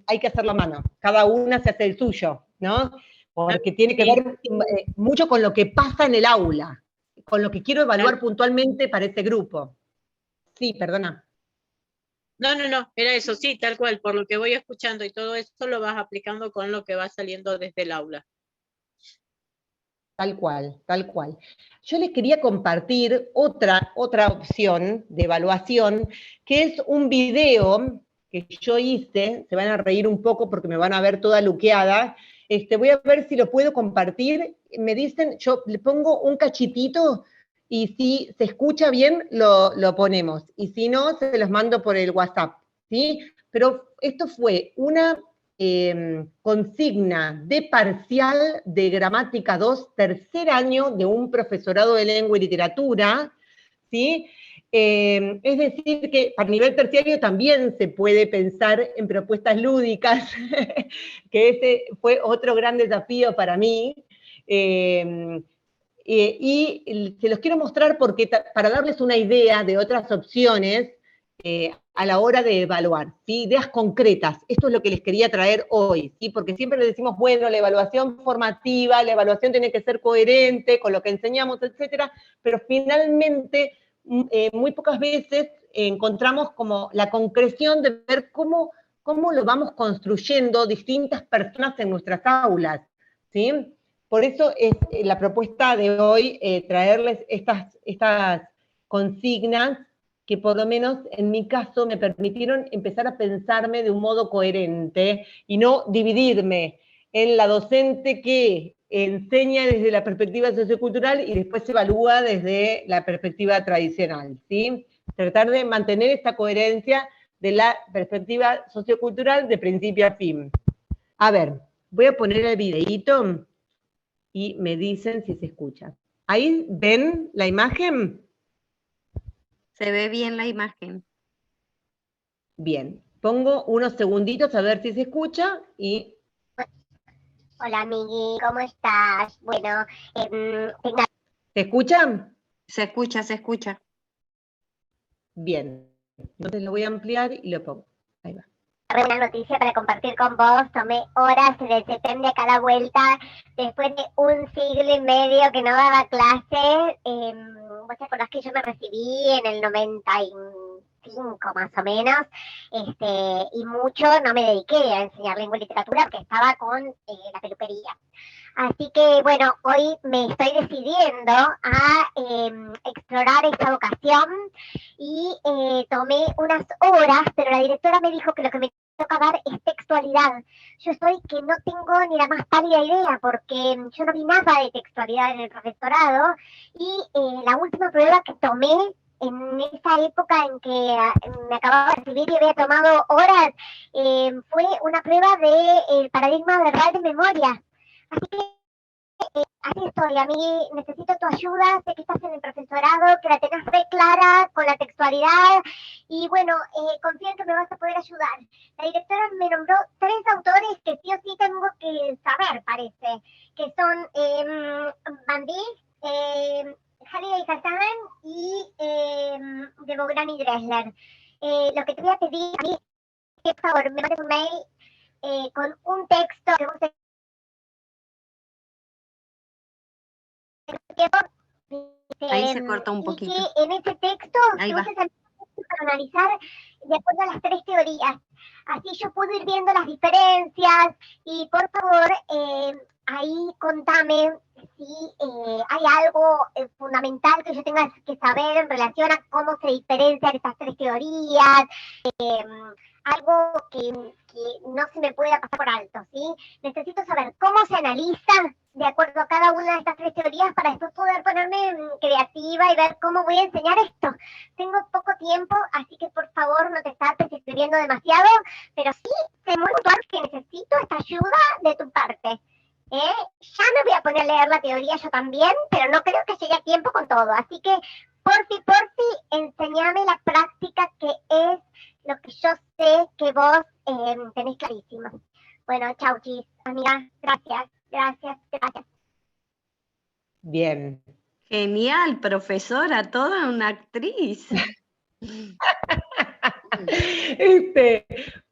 hay que hacerlo a mano, cada una se hace el suyo, ¿no? Porque tiene que ver mucho con lo que pasa en el aula, con lo que quiero evaluar puntualmente para ese grupo. Sí, perdona. No, era eso, sí, tal cual, por lo que voy escuchando y todo eso lo vas aplicando con lo que va saliendo desde el aula. Tal cual, tal cual. Yo les quería compartir otra opción de evaluación, que es un video que yo hice, se van a reír un poco porque me van a ver toda luqueada, voy a ver si lo puedo compartir, me dicen, yo le pongo un cachitito y si se escucha bien, lo ponemos, y si no, se los mando por el WhatsApp, ¿sí? Pero esto fue una consigna de parcial de gramática 2, tercer año de un profesorado de lengua y literatura, ¿sí? Es decir, que para nivel terciario también se puede pensar en propuestas lúdicas, que ese fue otro gran desafío para mí. Y se los quiero mostrar porque para darles una idea de otras opciones a la hora de evaluar, ¿sí? Ideas concretas. Esto es lo que les quería traer hoy, ¿sí? Porque siempre le decimos, bueno, la evaluación formativa, la evaluación tiene que ser coherente con lo que enseñamos, etcétera, pero finalmente muy pocas veces encontramos como la concreción de ver cómo lo vamos construyendo distintas personas en nuestras aulas, ¿sí? Por eso es la propuesta de hoy traerles estas consignas que por lo menos en mi caso me permitieron empezar a pensarme de un modo coherente y no dividirme en la docente que enseña desde la perspectiva sociocultural y después se evalúa desde la perspectiva tradicional, ¿sí? Tratar de mantener esta coherencia de la perspectiva sociocultural de principio a fin. A ver, voy a poner el videíto y me dicen si se escucha. ¿Ahí ven la imagen? Se ve bien la imagen. Bien, pongo unos segunditos a ver si se escucha y... Hola, Migui, ¿cómo estás? Bueno, ¿Se escuchan? Se escucha, se escucha. Bien, entonces lo voy a ampliar y lo pongo. Ahí va. una noticia para compartir con vos. Tomé horas de septiembre a cada vuelta. Después de un siglo y medio que no daba clases, vos te acordás que yo me recibí en el 95 más o menos, y mucho no me dediqué a enseñar lengua y literatura porque estaba con la peluquería. Así que, bueno, hoy me estoy decidiendo a explorar esta vocación y tomé unas horas, pero la directora me dijo que lo que me toca dar es textualidad. Yo estoy que no tengo ni la más pálida idea porque yo no vi nada de textualidad en el profesorado y la última prueba que tomé en esa época en que me acababa de recibir y había tomado horas, fue una prueba del paradigma verbal de memoria. Así que así estoy, a mí necesito tu ayuda, sé que estás en el profesorado, que la tenés re clara con la textualidad y bueno, confío en que me vas a poder ayudar. La directora me nombró 3 autores que sí o sí tengo que saber, parece, que son Van Dijk, Halliday Hassan y de Bogdan y Dressler. Lo que te voy a pedir a mí es que por favor me mandes un mail con un texto que vos Ahí se corta un poquito. Y que en ese texto Ahí se va. usa para analizar de acuerdo a las 3 teorías. Así yo puedo ir viendo las diferencias y por favor ahí contame si hay algo fundamental que yo tenga que saber en relación a cómo se diferencian estas 3 teorías, algo que no se me pueda pasar por alto, ¿sí? Necesito saber cómo se analiza de acuerdo a cada una de estas 3 teorías para después poder ponerme creativa y ver cómo voy a enseñar esto. Tengo poco tiempo, así que por favor no te estés escribiendo demasiado, pero sí sé muy puntual que necesito esta ayuda de tu parte. Ya me voy a poner a leer la teoría yo también, pero no creo que llegue a tiempo con todo. Así que, porfi, enseñame la práctica que es lo que yo sé que vos tenés clarísimo. Bueno, chau, chis, amiga, gracias. Bien. Genial, profesora, toda una actriz.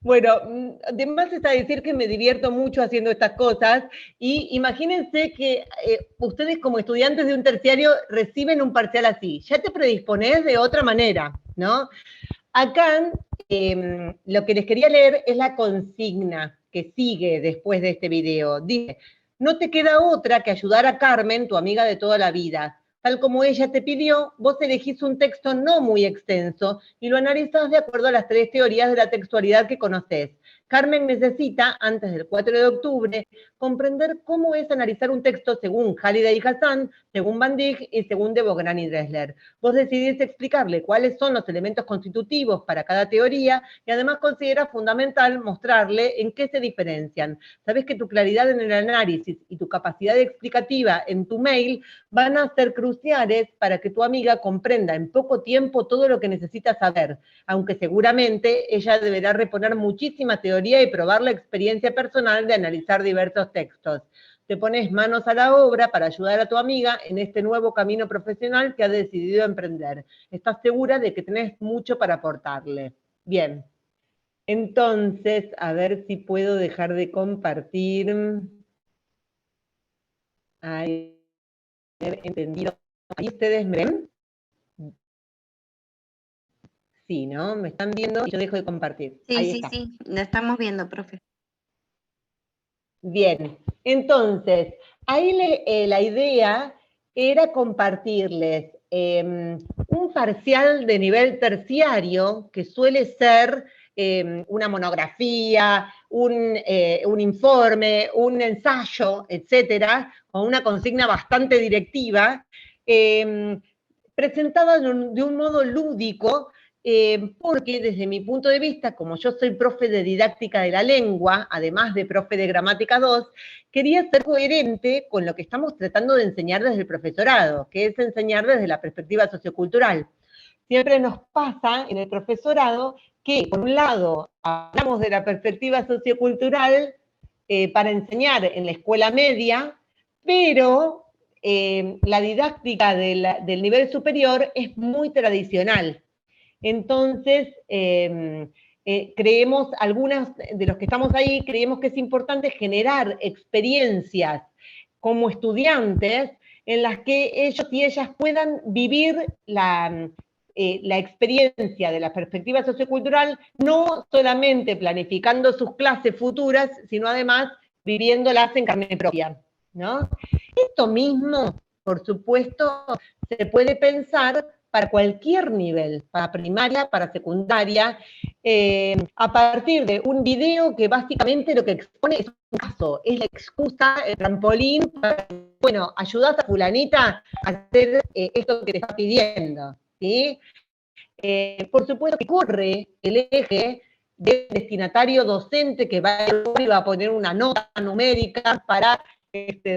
Bueno, de más está decir que me divierto mucho haciendo estas cosas y imagínense que ustedes como estudiantes de un terciario reciben un parcial así, ya te predisponés de otra manera, ¿no? Acá lo que les quería leer es la consigna que sigue después de este video. Dice, no te queda otra que ayudar a Carmen, tu amiga de toda la vida. Tal como ella te pidió, vos elegís un texto no muy extenso y lo analizás de acuerdo a las 3 teorías de la textualidad que conocés. Carmen necesita, antes del 4 de octubre, comprender cómo es analizar un texto según Halliday y Hassan, según Van Dijk y según de Bogdan y Dressler. Vos decidís explicarle cuáles son los elementos constitutivos para cada teoría y además considerás fundamental mostrarle en qué se diferencian. Sabés que tu claridad en el análisis y tu capacidad explicativa en tu mail van a ser cruciales para que tu amiga comprenda en poco tiempo todo lo que necesita saber, aunque seguramente ella deberá reponer muchísima teoría y probar la experiencia personal de analizar diversos textos. Te pones manos a la obra para ayudar a tu amiga en este nuevo camino profesional que ha decidido emprender. Estás segura de que tenés mucho para aportarle. Bien. Entonces, a ver si puedo dejar de compartir. Ahí, entendido. ¿Ahí ustedes me ven? Sí, ¿no? Me están viendo y yo dejo de compartir. Sí, Ahí sí, está. sí, la estamos viendo, profe. Bien, entonces, ahí la idea era compartirles un parcial de nivel terciario que suele ser una monografía, un informe, un ensayo, etcétera, con una consigna bastante directiva, presentada de un modo lúdico, porque desde mi punto de vista, como yo soy profe de didáctica de la lengua, además de profe de gramática 2, quería ser coherente con lo que estamos tratando de enseñar desde el profesorado, que es enseñar desde la perspectiva sociocultural. Siempre nos pasa en el profesorado que, por un lado, hablamos de la perspectiva sociocultural para enseñar en la escuela media, pero la didáctica del nivel superior es muy tradicional. Entonces, creemos, algunas de los que estamos ahí, creemos que es importante generar experiencias como estudiantes en las que ellos y ellas puedan vivir la experiencia de la perspectiva sociocultural, no solamente planificando sus clases futuras, sino además viviéndolas en carne propia. ¿no? Esto mismo, por supuesto, se puede pensar para cualquier nivel, para primaria, para secundaria, a partir de un video que básicamente lo que expone es un caso, es la excusa, el trampolín, para, bueno, ayudás a fulanita a hacer esto que te está pidiendo, ¿sí? Por supuesto que corre el eje del destinatario docente que va a poner una nota numérica para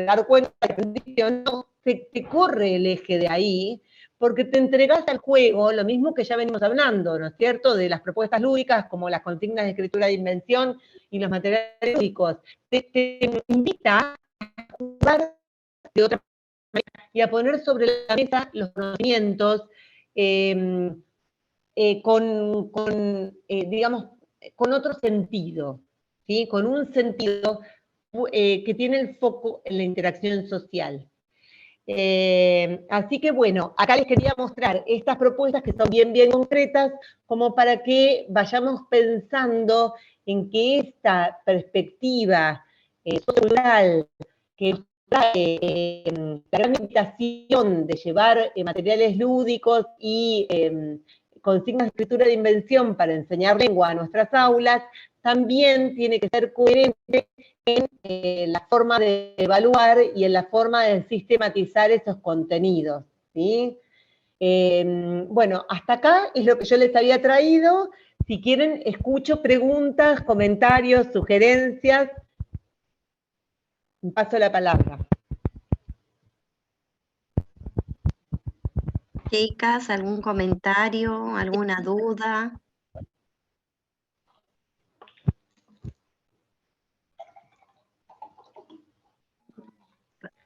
dar cuenta de que no, te corre el eje de ahí, porque te entregás al juego lo mismo que ya venimos hablando, ¿no es cierto?, de las propuestas lúdicas como las consignas de escritura de invención y los materiales lúdicos. Te invita a jugar de otra manera y a poner sobre la mesa los conocimientos digamos, con otro sentido, ¿sí? Con un sentido que tiene el foco en la interacción social. Así que bueno, acá les quería mostrar estas propuestas que son bien concretas, como para que vayamos pensando en que esta perspectiva social que trae la gran invitación de llevar materiales lúdicos y consignas de escritura de invención para enseñar lengua a nuestras aulas, también tiene que ser coherente en la forma de evaluar y en la forma de sistematizar esos contenidos, ¿sí? Bueno, hasta acá es lo que yo les había traído. Si quieren, escucho preguntas, comentarios, sugerencias. Paso la palabra. Chicas, ¿algún comentario, alguna duda?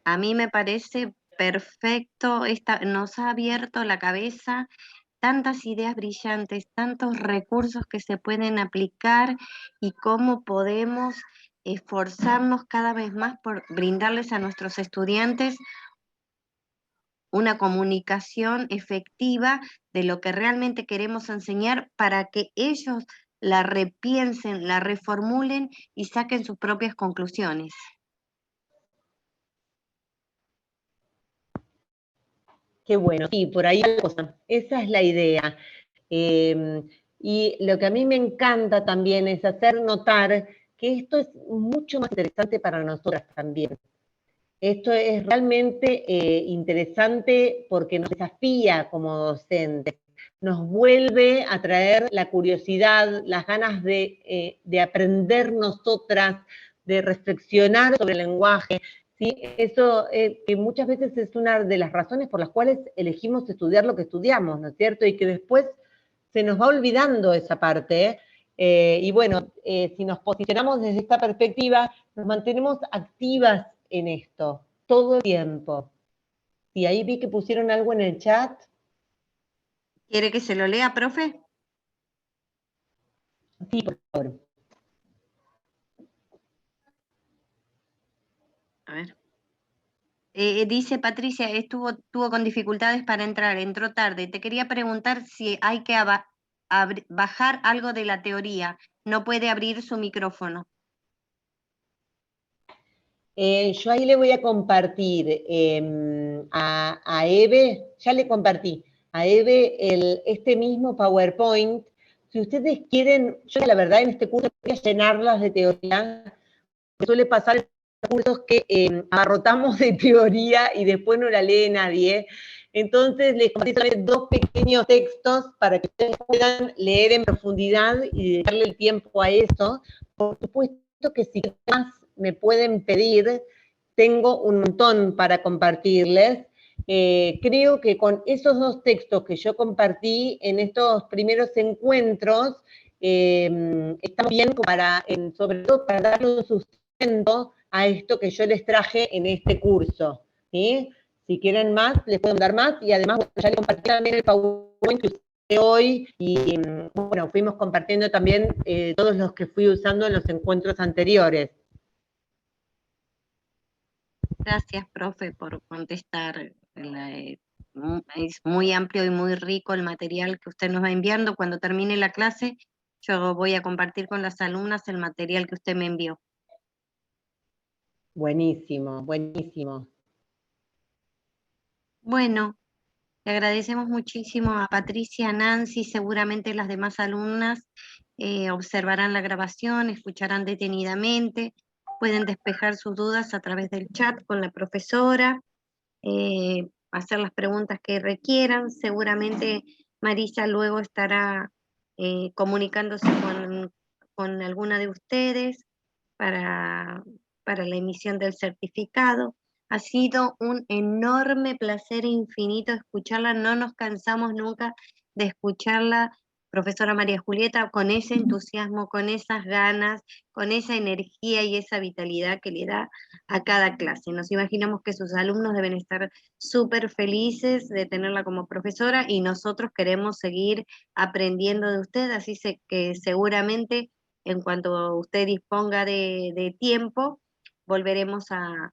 A mí me parece perfecto, nos ha abierto la cabeza, tantas ideas brillantes, tantos recursos que se pueden aplicar y cómo podemos esforzarnos cada vez más por brindarles a nuestros estudiantes una comunicación efectiva de lo que realmente queremos enseñar para que ellos la repiensen, la reformulen y saquen sus propias conclusiones. Qué bueno, sí, por ahí la cosa. Esa es la idea. Y lo que a mí me encanta también es hacer notar que esto es mucho más interesante para nosotras también. Esto es realmente interesante porque nos desafía como docentes, nos vuelve a traer la curiosidad, las ganas de aprender nosotras, de reflexionar sobre el lenguaje. ¿Sí? Eso que muchas veces es una de las razones por las cuales elegimos estudiar lo que estudiamos, ¿no es cierto? Y que después se nos va olvidando esa parte. Y bueno, si nos posicionamos desde esta perspectiva, nos mantenemos activas en esto, todo el tiempo. Y ahí vi que pusieron algo en el chat. ¿Quiere que se lo lea, profe? Sí, por favor. A ver. Dice Patricia, tuvo con dificultades para entrar, entró tarde. Te quería preguntar si hay que bajar algo de la teoría. No puede abrir su micrófono. Yo ahí le voy a compartir a Eve, ya le compartí a Eve este mismo PowerPoint. Si ustedes quieren, yo la verdad en este curso voy a llenarlas de teoría, que suele pasar en cursos que abarrotamos de teoría y después no la lee nadie. Entonces les compartí solamente 2 pequeños textos para que ustedes puedan leer en profundidad y dedicarle el tiempo a eso. Por supuesto que si más me pueden pedir, tengo un montón para compartirles. Creo que con esos 2 textos que yo compartí en estos primeros encuentros, estamos bien para, sobre todo para darle un sustento a esto que yo les traje en este curso, ¿sí? Si quieren más, les puedo dar más, y además bueno, ya les compartí también el PowerPoint que usé hoy, y bueno, fuimos compartiendo también todos los que fui usando en los encuentros anteriores. Gracias, profe, por contestar. Es muy amplio y muy rico el material que usted nos va enviando. Cuando termine la clase, yo voy a compartir con las alumnas el material que usted me envió. Buenísimo, buenísimo. Bueno, le agradecemos muchísimo a Patricia, a Nancy, seguramente las demás alumnas observarán la grabación, escucharán detenidamente, pueden despejar sus dudas a través del chat con la profesora, hacer las preguntas que requieran. Seguramente Marisa luego estará comunicándose con alguna de ustedes para la emisión del certificado. Ha sido un enorme placer infinito escucharla, no nos cansamos nunca de escucharla, profesora María Julieta, con ese entusiasmo, con esas ganas, con esa energía y esa vitalidad que le da a cada clase. Nos imaginamos que sus alumnos deben estar súper felices de tenerla como profesora y nosotros queremos seguir aprendiendo de usted, así que seguramente en cuanto usted disponga de tiempo, volveremos a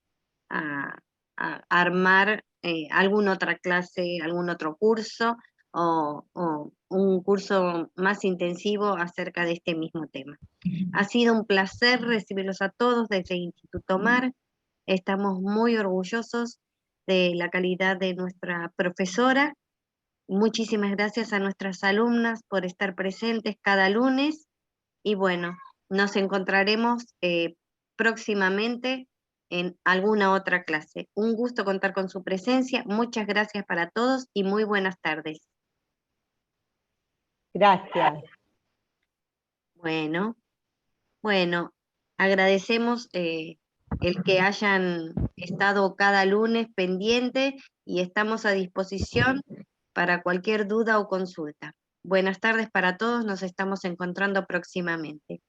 armar alguna otra clase, algún otro curso o un curso más intensivo acerca de este mismo tema. Ha sido un placer recibirlos a todos desde Instituto Mar. Estamos muy orgullosos de la calidad de nuestra profesora. Muchísimas gracias a nuestras alumnas por estar presentes cada lunes. Y bueno, nos encontraremos próximamente en alguna otra clase. Un gusto contar con su presencia. Muchas gracias para todos y muy buenas tardes. Gracias. Bueno, agradecemos el que hayan estado cada lunes pendiente y estamos a disposición para cualquier duda o consulta. Buenas tardes para todos, nos estamos encontrando próximamente.